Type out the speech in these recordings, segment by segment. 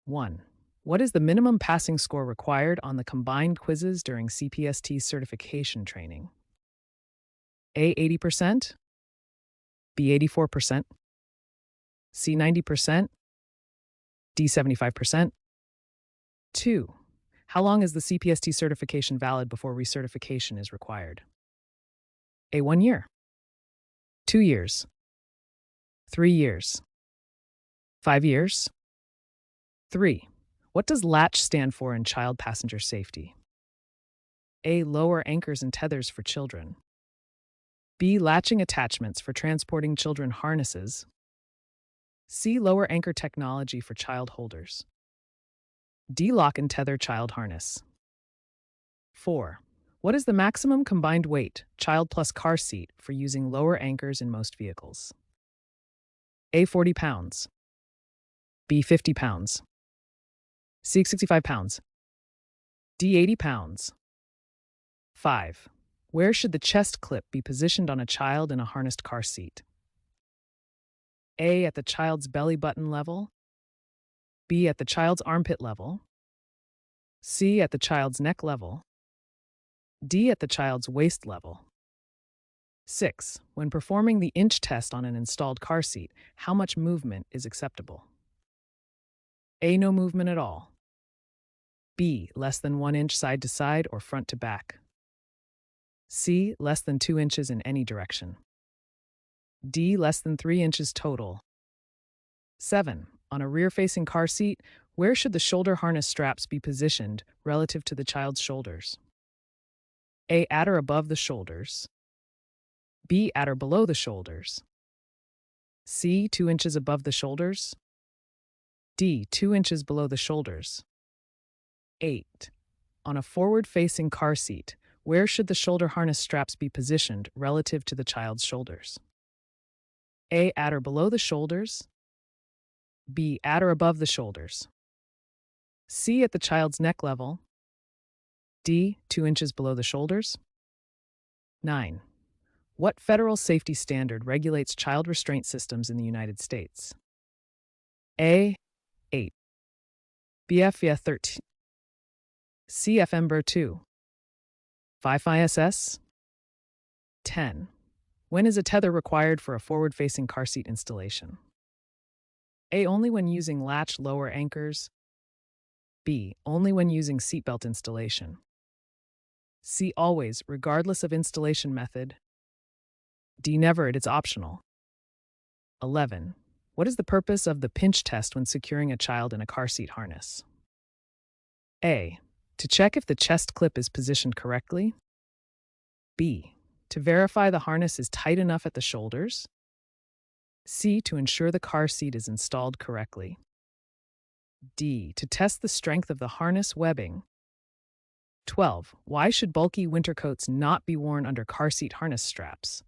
1. What is the minimum passing score required on the combined quizzes during CPST certification training? A 80%, B 84%, C 90%, D 75%. 2. How long is the CPST certification valid before recertification is required? A 1 year, 2 years, 3 years, 5 years. 3. What does latch stand for in child passenger safety? A. Lower anchors and tethers for children. B. Latching attachments for transporting children harnesses. C. Lower anchor technology for child holders. D. Lock and tether child harness. 4. What is the maximum combined weight, child plus car seat, for using lower anchors in most vehicles? A. 40 pounds. B. 50 pounds. C. 65 pounds. D. 80 pounds. 5. Where should the chest clip be positioned on a child in a harnessed car seat? A. At the child's belly button level. B. At the child's armpit level. C. At the child's neck level. D. At the child's waist level. 6. When performing the inch test on an installed car seat, how much movement is acceptable? A. No movement at all. B. Less than 1 inch side to side or front to back. C. Less than 2 inches in any direction. D. Less than 3 inches total. 7. On a rear-facing car seat, where should the shoulder harness straps be positioned relative to the child's shoulders? A. At or above the shoulders. B. At or below the shoulders. C. 2 inches above the shoulders. D. 2 inches below the shoulders. 8. On a forward-facing car seat, where should the shoulder harness straps be positioned relative to the child's shoulders? A. At or below the shoulders. B. At or above the shoulders. C. At the child's neck level. D. 2 inches below the shoulders. 9. What federal safety standard regulates child restraint systems in the United States? A. 8. BFIA 13. CFMBR 2. 5 ISS. 10. When is a tether required for a forward-facing car seat installation? A. Only when using latch lower anchors. B. Only when using seatbelt installation. C. Always, regardless of installation method. D. Never, it is optional. 11. What is the purpose of the pinch test when securing a child in a car seat harness? A. To check if the chest clip is positioned correctly. B. To verify the harness is tight enough at the shoulders. C. To ensure the car seat is installed correctly. D. To test the strength of the harness webbing. 12. Why should bulky winter coats not be worn under car seat harness straps?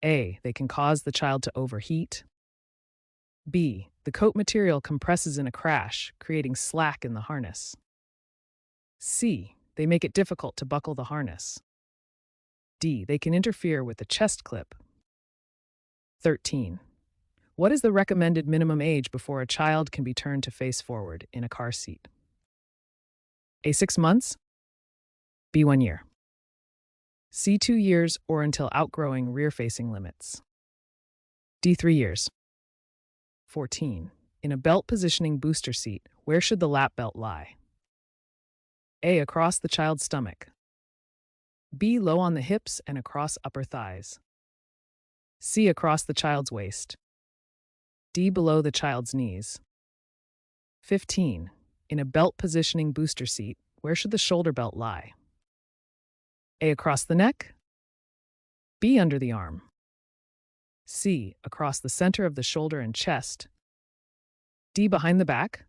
A. They can cause the child to overheat. B. The coat material compresses in a crash, creating slack in the harness. C. They make it difficult to buckle the harness. D. They can interfere with the chest clip. 13. What is the recommended minimum age before a child can be turned to face forward in a car seat? A. 6 months. B. 1 year. C. 2 years or until outgrowing rear-facing limits. D. 3 years. 14. In a belt positioning booster seat, where should the lap belt lie? A. Across the child's stomach. B. Low on the hips and across upper thighs. C. Across the child's waist. D. Below the child's knees. 15. In a belt positioning booster seat, where should the shoulder belt lie? A. Across the neck. B. Under the arm. C. Across the center of the shoulder and chest. D. Behind the back.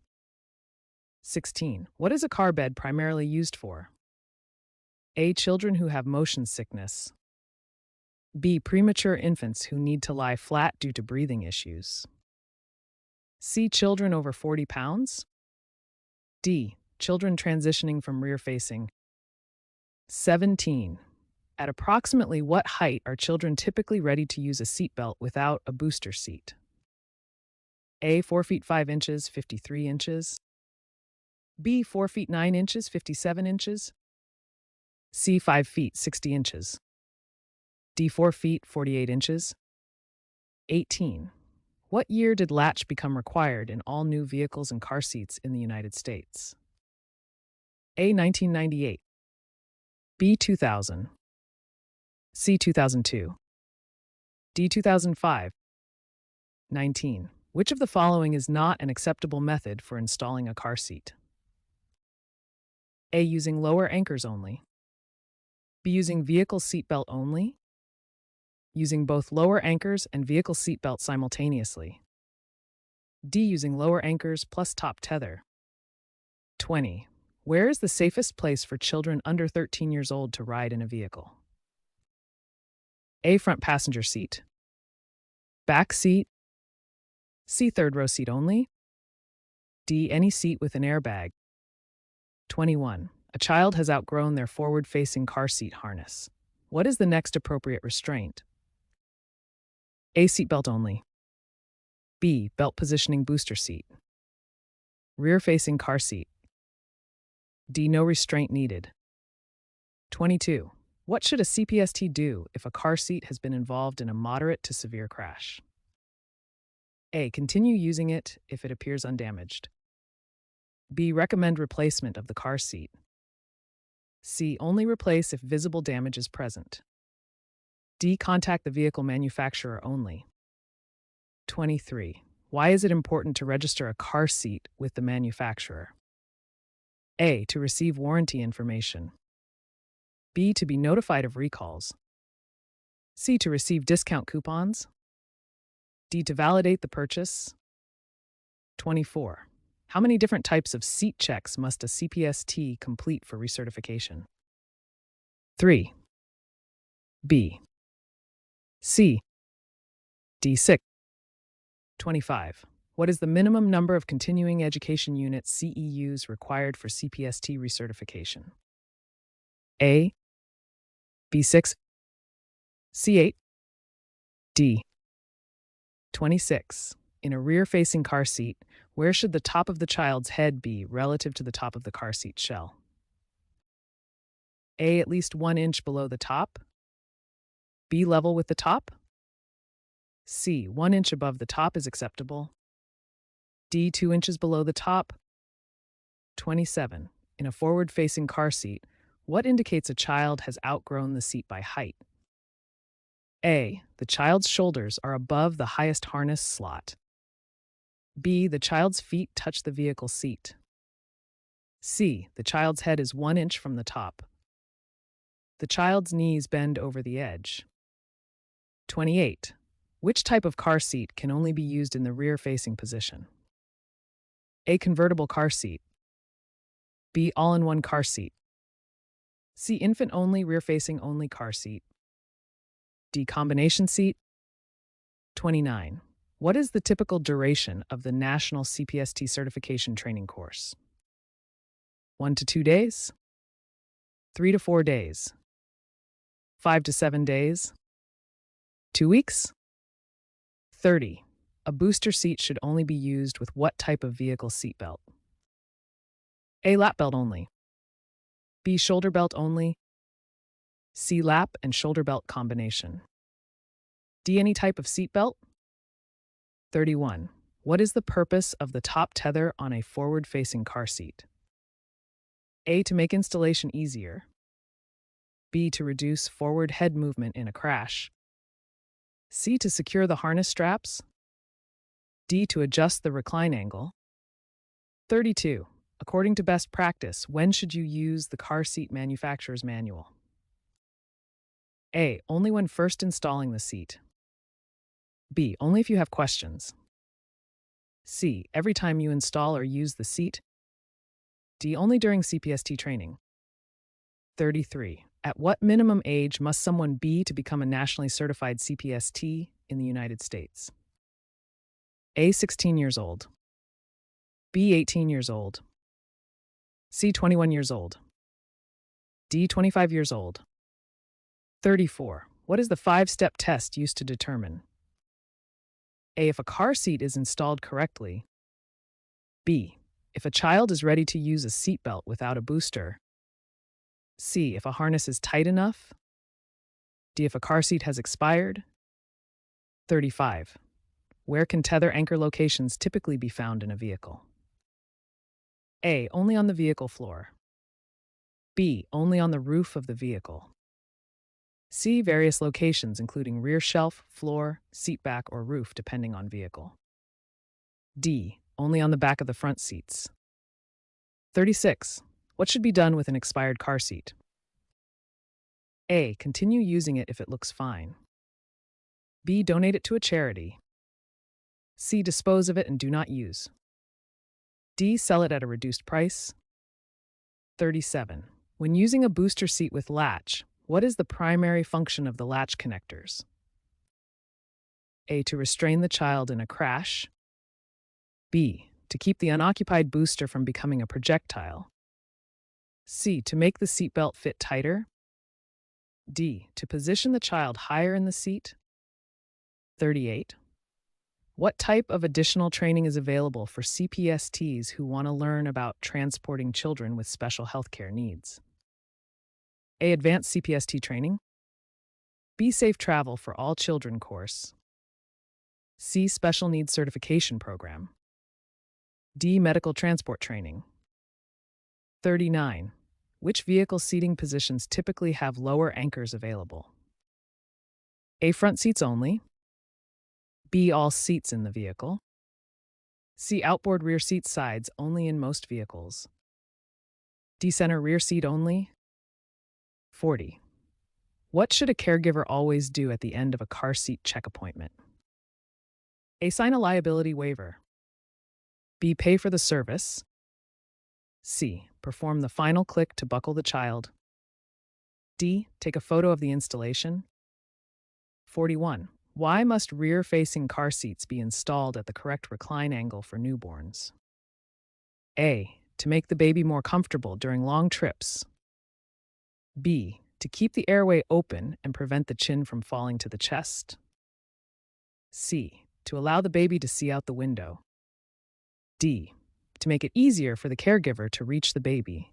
16. What is a car bed primarily used for? A. Children who have motion sickness. B. Premature infants who need to lie flat due to breathing issues. C. Children over 40 pounds. D. Children transitioning from rear-facing. 17. At approximately what height are children typically ready to use a seatbelt without a booster seat? A. 4 feet 5 inches, 53 inches. B. 4 feet 9 inches, 57 inches. C. 5 feet 60 inches. D. 4 feet 48 inches. 18. What year did latch become required in all new vehicles and car seats in the United States? A. 1998. B. 2000. C. 2002. D. 2005. 19. Which of the following is not an acceptable method for installing a car seat? A. Using lower anchors only. B. Using vehicle seatbelt only. Using both lower anchors and vehicle seatbelt simultaneously. D. Using lower anchors plus top tether. 20. Where is the safest place for children under 13 years old to ride in a vehicle? A. Front passenger seat. Back seat. C. Third row seat only. D. Any seat with an airbag. 21. A child has outgrown their forward-facing car seat harness. What is the next appropriate restraint? A. Seatbelt only. B. Belt positioning booster seat. Rear-facing car seat. D. No restraint needed. 22. What should a CPST do if a car seat has been involved in a moderate to severe crash? A. Continue using it if it appears undamaged. B. Recommend replacement of the car seat. C. Only replace if visible damage is present. D. Contact the vehicle manufacturer only. 23. Why is it important to register a car seat with the manufacturer? A. To receive warranty information. B. To be notified of recalls. C. To receive discount coupons. D. To validate the purchase. 24. How many different types of seat checks must a CPST complete for recertification? 3. B. C. D. 6. 25. What is the minimum number of continuing education units CEUs required for CPST recertification? A. B6. C8. D. 26. In a rear-facing car seat, where should the top of the child's head be relative to the top of the car seat shell? A. At least 1 inch below the top. B. Level with the top. C. 1 inch above the top is acceptable. D. 2 inches below the top. 27. In a forward-facing car seat, what indicates a child has outgrown the seat by height? A. The child's shoulders are above the highest harness slot. B. The child's feet touch the vehicle seat. C. The child's head is 1 inch from the top. The child's knees bend over the edge. 28. Which type of car seat can only be used in the rear-facing position? A. Convertible car seat. B. All-in-one car seat. C. Infant-only, rear-facing only car seat. D. Combination seat. 29. What is the typical duration of the National CPST Certification Training course? 1 to 2 days? 3 to 4 days? 5 to 7 days? 2 weeks? 30. A booster seat should only be used with what type of vehicle seatbelt? A. Lap belt only. B. Shoulder belt only. C. Lap and shoulder belt combination. D. Any type of seatbelt? 31. What is the purpose of the top tether on a forward-facing car seat? A. To make installation easier. B. To reduce forward head movement in a crash. C. To secure the harness straps. D. To adjust the recline angle. 32. According to best practice, when should you use the car seat manufacturer's manual? A. Only when first installing the seat. B. Only if you have questions. C. Every time you install or use the seat. D. Only during CPST training. 33. At what minimum age must someone be to become a nationally certified CPST in the United States? A. 16 years old. B. 18 years old. C. 21 years old. D. 25 years old. 34. What is the 5-step test used to determine A. If a car seat is installed correctly. B. If a child is ready to use a seatbelt without a booster. C. If a harness is tight enough. D. If a car seat has expired. 35. Where can tether anchor locations typically be found in a vehicle? A. Only on the vehicle floor. B. Only on the roof of the vehicle. C. Various locations including rear shelf, floor, seat back, or roof depending on vehicle. D. Only on the back of the front seats. 36. What should be done with an expired car seat? A. Continue using it if it looks fine. B. Donate it to a charity. C. Dispose of it and do not use. D. Sell it at a reduced price. 37. When using a booster seat with latch, what is the primary function of the latch connectors? A. To restrain the child in a crash. B. To keep the unoccupied booster from becoming a projectile. C. To make the seatbelt fit tighter. D. To position the child higher in the seat. 38. What type of additional training is available for CPSTs who want to learn about transporting children with special healthcare needs? A. Advanced CPST training. B. Safe Travel for All Children course. C. Special Needs Certification Program. D. Medical Transport Training. 39. Which vehicle seating positions typically have lower anchors available? A. Front seats only. B. All seats in the vehicle. C. Outboard rear seat sides only in most vehicles. D. Center rear seat only. 40. What should a caregiver always do at the end of a car seat check appointment? A. Sign a liability waiver. B. Pay for the service. C. Perform the final click to buckle the child. D. Take a photo of the installation. 41. Why must rear-facing car seats be installed at the correct recline angle for newborns? A. To make the baby more comfortable during long trips. B. To keep the airway open and prevent the chin from falling to the chest. C. To allow the baby to see out the window. D. To make it easier for the caregiver to reach the baby.